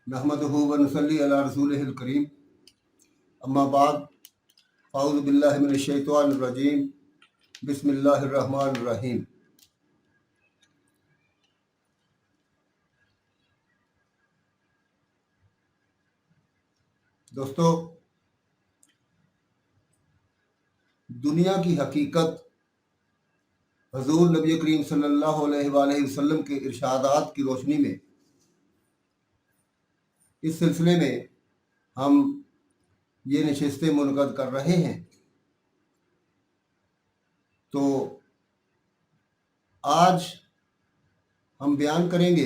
नहमदुहु व नुसल्ली अला रसूलिहिल करीम अम्मा बाद अऊज़ु बिल्लाहि मिनश शैतानिर रजीम बिस्मिल्लाहिर रहमानिर रहीम। दोस्तों, दुनिया की हकीकत हजूर नबी करीम सल्लल्लाहु अलैहि वसल्लम के इरशादात की रोशनी में इस सिलसिले में हम ये नशिस्तें मुनक़द कर रहे हैं। तो आज हम बयान करेंगे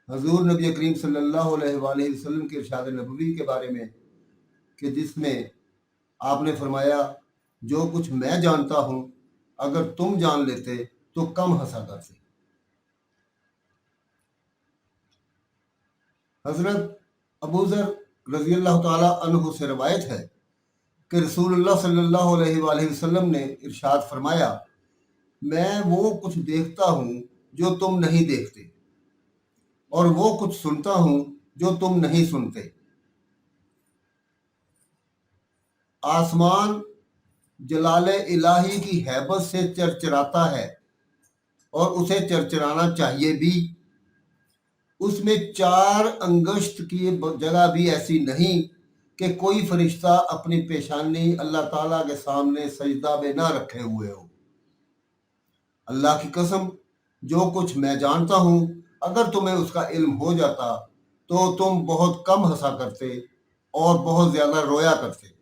हजूर नबी करीम सल्लल्लाहु अलैहि वसल्लम के इरशाद नबवी के बारे में कि जिसमें आपने फरमाया, जो कुछ मैं जानता हूँ अगर तुम जान लेते तो कम हंसा करते। हजरत अबू ज़र रज़ी अल्लाह ताला अन्हु से रवायत है कि रसूलुल्लाह सल्लल्लाहु अलैहि वसल्लम ने इरशाद फरमाया, मैं वो कुछ देखता हूँ जो तुम नहीं देखते और वो कुछ सुनता हूँ जो तुम नहीं सुनते। आसमान जलाले इलाही की हैबत से चरचराता है और उसे चरचराना चाहिए भी। उसमें 4 अंगुष्ठ की जगह भी ऐसी नहीं कि कोई फरिश्ता अपनी पेशानी अल्लाह ताला के सामने सजदा में ना रखे हुए हो। अल्लाह की कसम, जो कुछ मैं जानता हूँ अगर तुम्हें उसका इल्म हो जाता तो तुम बहुत कम हंसा करते और बहुत ज़्यादा रोया करते,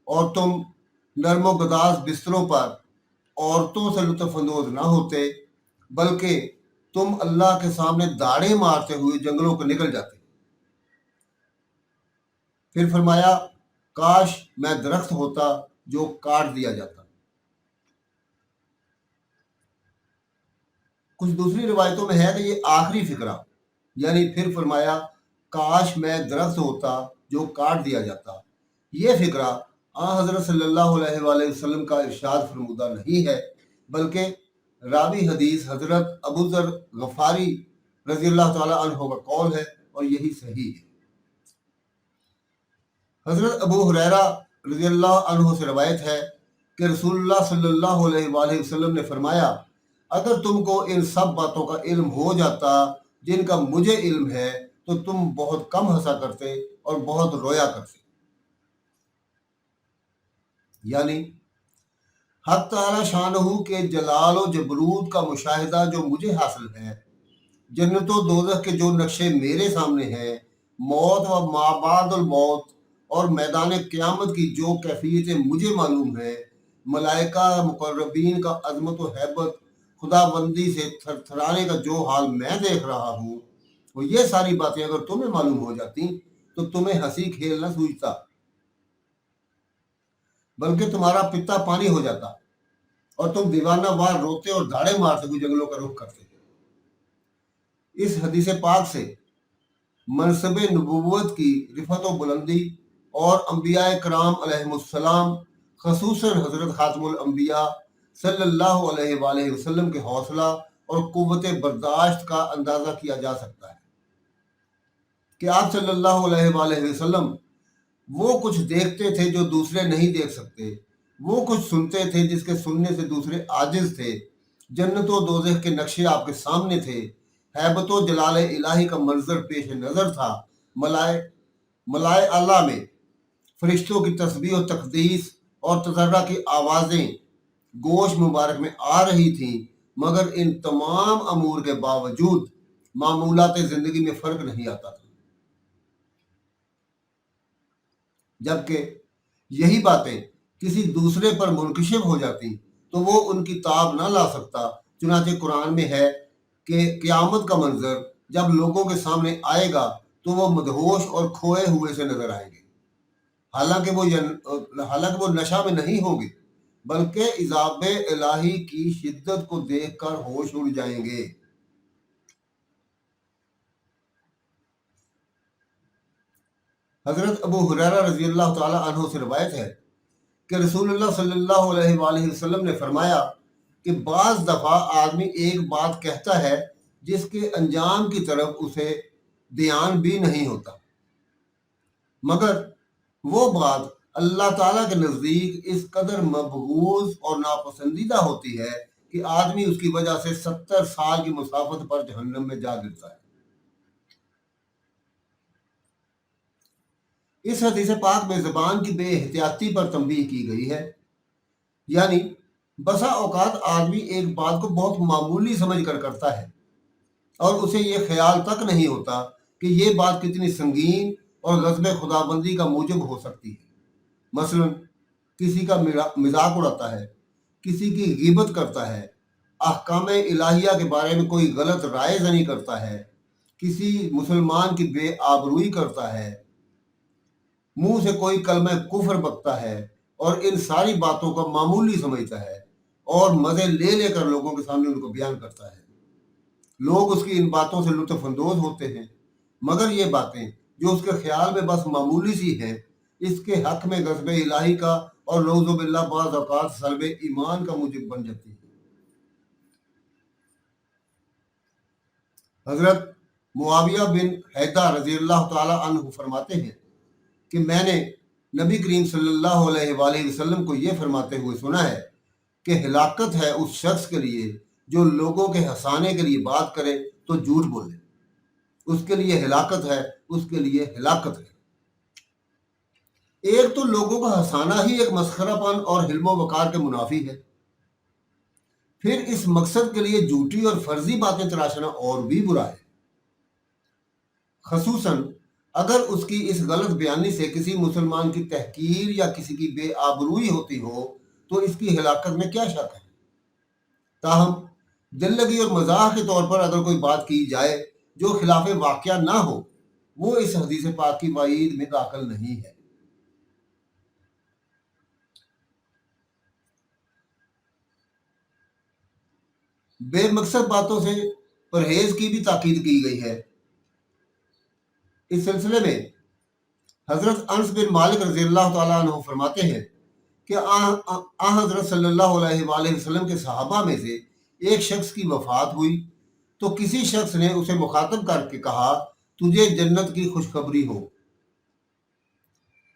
और तुम नरमो गदास बिस्तरों पर औरतों से लुत्फ़अंदोज़ ना होते, बल्कि तुम अल्लाह के सामने दाड़े मारते हुए जंगलों को निकल जाते। फिर फरमाया, काश मैं दरख्त होता जो काट दिया जाता। कुछ दूसरी रिवायतों में है कि ये आखिरी फिक्रा, यानी फिर फरमाया, काश मैं दरख्त होता जो काट दिया जाता। ये फिक्रा हज़रत सल्लल्लाहु अलैहि वसल्लम का इरशाद फरमूदा नहीं है, बल्कि रावी हदीस हज़रत अबू ज़र गफ़ारी रज़ी अल्लाह ताला अन्हु का कौल है और यही सही है। हज़रत अबू हुरैरा रज़ी अल्लाह अन्हु से रवायत है कि रसूलुल्लाह सल्लल्लाहु अलैहि वसल्लम ने फरमाया, अगर तुमको इन सब बातों का इल्म हो जाता जिनका मुझे इल्म है तो तुम बहुत कम हंसा करते और बहुत रोया करते। यानी हक़ ताला शानहू के जलाल व जबरूत का मुशाहिदा जो मुझे हासिल है, जन्नत व दोज़ख के जो नक्शे मेरे सामने हैं, मौत व माबादुल मौत और मैदान क़यामत की जो कैफियतें मुझे मालूम है, मलाइका मुक़र्रबीन का अज़मत व हैबत, खुदाबंदी से थरथराने का जो हाल मैं देख रहा हूँ, वो ये सारी बातें अगर तुम्हें मालूम हो जाती तो तुम्हें हंसी खेल न सूझता, बल्कि तुम्हारा पित्ता पानी हो जाता और तुम दीवाना वार रोते और दाड़े मारते हुए जंगलों का रुख करते। इस हदीस पाक से मनसब नबूवत की रिफत व बुलंदी और अंबिया कराम अलैहिमुस्सलाम, खसूसन हज़रत खातमुल अंबिया सल्लल्लाहु अलैहि वसल्लम के हौसला और कुव्वत बर्दाश्त का अंदाज़ा किया जा सकता है कि आप सल्लल्लाहु अलैहि वसल्लम वो कुछ देखते थे जो दूसरे नहीं देख सकते, वो कुछ सुनते थे जिसके सुनने से दूसरे आजिज थे, जन्नत व दोज़ख के नक्शे आपके सामने थे, हैबत व जलाल इलाही का मंजर पेश नज़र था, मलाए आला में फरिश्तों की तस्बीह और तकदीस और तजर्रा की आवाज़ें गोश मुबारक में आ रही थीं, मगर इन तमाम अमूर के बावजूद मामूलात ज़िंदगी में फ़र्क नहीं आता था। जबकि यही बातें किसी दूसरे पर मुनकशिफ हो जाती तो वो उनकी ताब ना ला सकता। चुनांचे कुरान में है कि क़यामत का मंजर जब लोगों के सामने आएगा तो वो मदहोश और खोए हुए से नजर आएंगे, हालांकि वो नशा में नहीं होंगे, बल्कि इज़ाब इलाही की शिद्दत को देखकर होश उड़ जाएंगे। हज़रत अबू हुरैरा रज़ी अल्लाह ताला अन्हु से रवायत है कि रसूलुल्लाह सल्लल्लाहु अलैहि वसल्लम ने फरमाया कि बाज़ दफ़ा आदमी एक बात कहता है जिसके अंजाम की तरफ उसे ध्यान भी नहीं होता, मगर वो बात अल्लाह ताला के नज़दीक इस कदर मबगूज़ और नापसंदीदा होती है कि आदमी उसकी वजह से 70 साल की मुसाफत पर जहन्नम में जा गिरता है। इस हदीस पाक में ज़बान की बेएहतियाती पर तंबीह की गई है। यानी बसा औकात आदमी एक बात को बहुत मामूली समझ कर करता है और उसे ये ख्याल तक नहीं होता कि ये बात कितनी संगीन और गज़ब खुदाबंदी का मूजब हो सकती है। मसलन किसी का मजाक उड़ाता है, किसी की गिबत करता है, अहकाम इलाहिया के बारे में कोई गलत राय जनी करता है, किसी मुसलमान की बेआबरूई करता है, मुंह से कोई कलमा कुफ्र बकता है और इन सारी बातों को मामूली समझता है और मज़े ले लेकर लोगों के सामने उनको बयान करता है। लोग उसकी इन बातों से लुत्फ़ अंदोज़ होते हैं, मगर ये बातें जो उसके ख्याल में बस मामूली सी हैं, इसके हक में गज़ब इलाही का और नऊज़ु बिल्लाह बाज़ औक़ात सल्ब ईमान का मूजिब बन जाती है। हज़रत मुआविया बिन हैदर रज़ी अल्लाह ताला अन्हु फरमाते हैं कि मैंने नबी करीम सल्लल्लाहु अलैहि वसल्लम को ये फरमाते हुए सुना है कि हिलाकत है उस शख्स के लिए जो लोगों के हंसाने के लिए बात करे तो झूठ बोले, उसके लिए हिलाकत है, उसके लिए हिलाकत है। एक तो लोगों को हंसाना ही एक मस्खरापन और हिल्मो वकार के मुनाफी है, फिर इस मकसद के लिए झूठी और फर्जी बातें तराशना और भी बुरा है। खसूसन अगर उसकी इस गलत बयानी से किसी मुसलमान की तहकीर या किसी की बेआबरूई होती हो तो इसकी हिलाकत में क्या शक है। ताहम दिल लगी और मजाक के तौर पर अगर कोई बात की जाए जो खिलाफ वाक़या ना हो, वो इस हदीस पाक की वाईद में दाखिल नहीं है। बेमकसद बातों से परहेज की भी ताकीद की गई है। इस सिलसिले में हजरत अनस बिन मालिक रज़ी अल्लाह ताला अन्हु फरमाते हैं कि हजरत सल्लल्लाहु अलैहि वसल्लम के सहाबा में से एक शख्स की वफात हुई तो किसी शख्स ने उसे मुखातब करके कहा, तुझे जन्नत की खुशखबरी हो।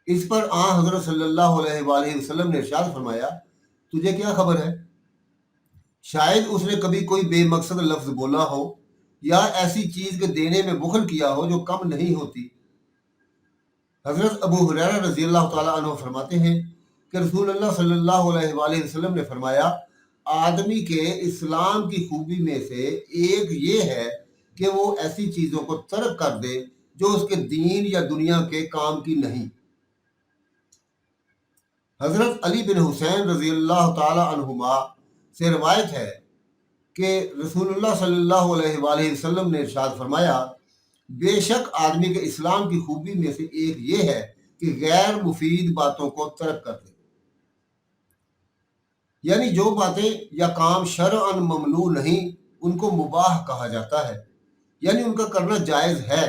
इस पर हजरत सल्लल्लाहु अलैहि वसल्लम ने इरशाद फरमाया, तुझे क्या खबर है? शायद उसने कभी कोई बेमकसद लफ्ज बोला हो या ऐसी चीज के देने में बुखल किया हो जो कम नहीं होती। हजरत अबू हुरैरा रज़ी अल्लाह ताला अन्हु फरमाते हैं कि रसूलुल्लाह सल्लल्लाहु अलैहि वसल्लम ने फरमाया, आदमी के इस्लाम की खूबी में से एक ये है कि वो ऐसी चीजों को तर्क कर दे जो उसके दीन या दुनिया के काम की नहीं। हजरत अली बिन हुसैन रज़ी अल्लाह ताला अन्हुमा से रवायत है कि रसूलुल्लाह सल्लल्लाहु अलैहि वसल्लम ने इरशाद फरमाया, बेशक आदमी के इस्लाम की खूबी में से एक ये है कि गैर मुफीद बातों को तर्क कर दे। यानी जो बातें या काम शरअन ममनू नहीं उनको मुबाह कहा जाता है, यानी उनका करना जायज़ है।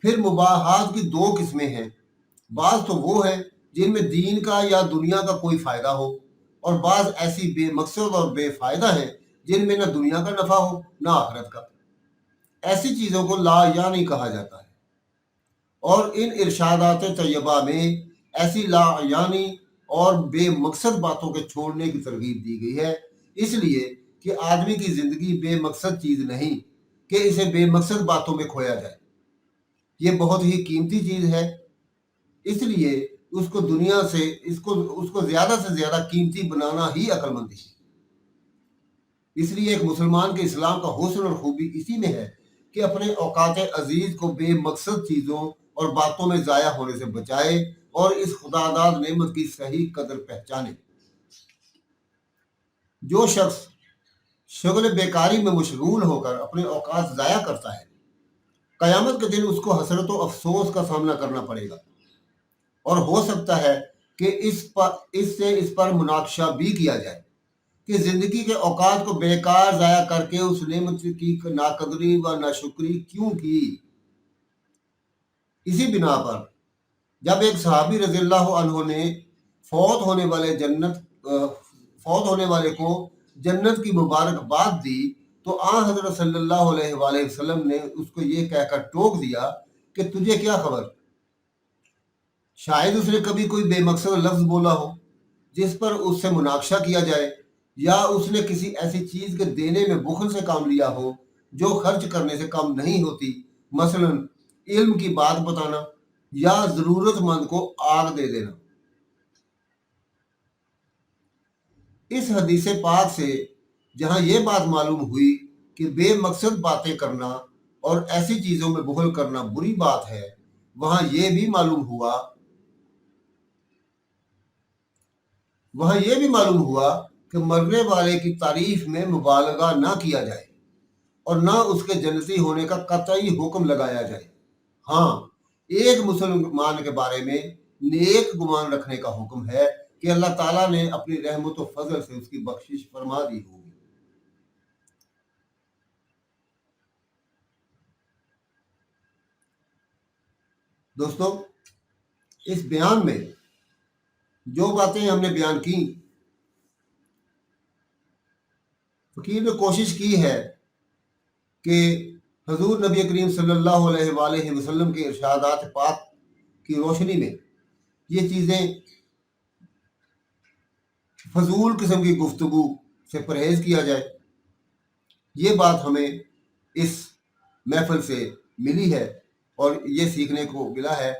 फिर मुबाहात की दो किस्में हैं, बाज़ तो वो है जिनमें दीन का या दुनिया का कोई फ़ायदा हो और बाज़ ऐसी बेमकसद और बेफ़ायदा है जिनमें न दुनिया का नफ़ा हो न आखिरत का। ऐसी चीज़ों को ला यानी कहा जाता है और इन इरशादात तैयबा में ऐसी ला यानी और बेमकसद बातों के छोड़ने की तरगीब दी गई है, इसलिए कि आदमी की ज़िंदगी बेमकसद चीज़ नहीं कि इसे बेमकसद बातों में खोया जाए। ये बहुत ही कीमती चीज़ है, इसलिए उसको दुनिया से उसको ज़्यादा से ज़्यादा कीमती बनाना ही अक्लमंदी है। इसलिए एक मुसलमान के इस्लाम का हुस्न और खूबी इसी में है कि अपने औकात अजीज को बेमकसद चीज़ों और बातों में ज़ाया होने से बचाए और इस खुदादाद नेमत की सही कदर पहचाने। जो शख्स शगल बेकारी में मशगूल होकर अपने औकात ज़ाया करता है, क़यामत के दिन उसको हसरत व अफसोस का सामना करना पड़ेगा और हो सकता है कि इससे इस पर मुनाकशा भी किया जाए कि जिंदगी के औकात को बेकार ज़ाया करके उस नेमत की नाकदरी व नाशुक्री क्यों की। इसी बिना पर जब एक सहाबी रज़ियल्लाहु अन्हु ने फौत होने वाले को जन्नत की मुबारकबाद दी تو حضرت صلی اللہ علیہ وآلہ وسلم نے اس کو یہ کہہ کر ٹوک دیا کہ تجھے کیا خبر، شاید اس نے کبھی کوئی بے مقصد لفظ بولا ہو جس پر اس سے مناقشہ کیا جائے، یا اس نے کسی ایسی چیز کے دینے میں بخل سے کام لیا ہو جو خرچ کرنے سے کم نہیں ہوتی، مثلا علم کی بات بتانا یا ضرورت مند کو آگ دے دینا۔ اس حدیث پاک سے جہاں یہ بات معلوم ہوئی کہ بے مقصد باتیں کرنا اور ایسی چیزوں میں بخل کرنا بری بات ہے، وہاں یہ بھی معلوم ہوا کہ مرنے والے کی تعریف میں مبالغہ نہ کیا جائے اور نہ اس کے جنتی ہونے کا قطعی حکم لگایا جائے۔ ہاں، ایک مسلمان کے بارے میں نیک گمان رکھنے کا حکم ہے کہ اللہ تعالیٰ نے اپنی رحمت و فضل سے اس کی بخشش فرما دی ہوگی۔ دوستو، اس بیان میں جو باتیں ہم نے بیان کی، فقیر نے کوشش کی ہے کہ حضور نبی کریم صلی اللہ علیہ وآلہ وسلم کے ارشادات پاک کی روشنی میں یہ چیزیں فضول قسم کی گفتگو سے پرہیز کیا جائے۔ یہ بات ہمیں اس محفل سے ملی ہے اور یہ سیکھنے کو ملا ہے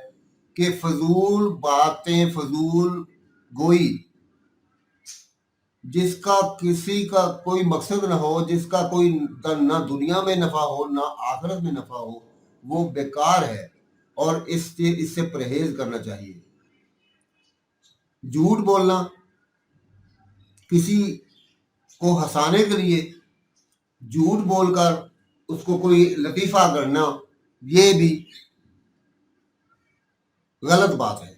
کہ فضول باتیں، فضول گوئی جس کا کسی کا کوئی مقصد نہ ہو، جس کا کوئی نہ دنیا میں نفع ہو نہ آخرت میں نفع ہو، وہ بیکار ہے اور اس سے پرہیز کرنا چاہیے۔ جھوٹ بولنا، کسی کو ہنسانے کے لیے جھوٹ بول کر اس کو کوئی لطیفہ کرنا، یہ بھی غلط بات ہے،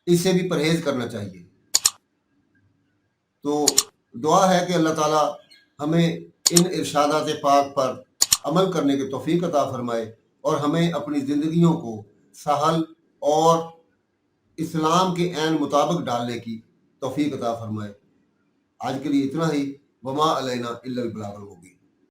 اس سے بھی پرہیز کرنا چاہیے۔ تو دعا ہے کہ اللہ تعالیٰ ہمیں ان ارشادات پاک پر عمل کرنے کی توفیق عطا فرمائے اور ہمیں اپنی زندگیوں کو سہل اور اسلام کے عین مطابق ڈالنے کی توفیق عطا فرمائے۔ آج کے لیے اتنا ہی، وما علینا الا البلاغ المبین۔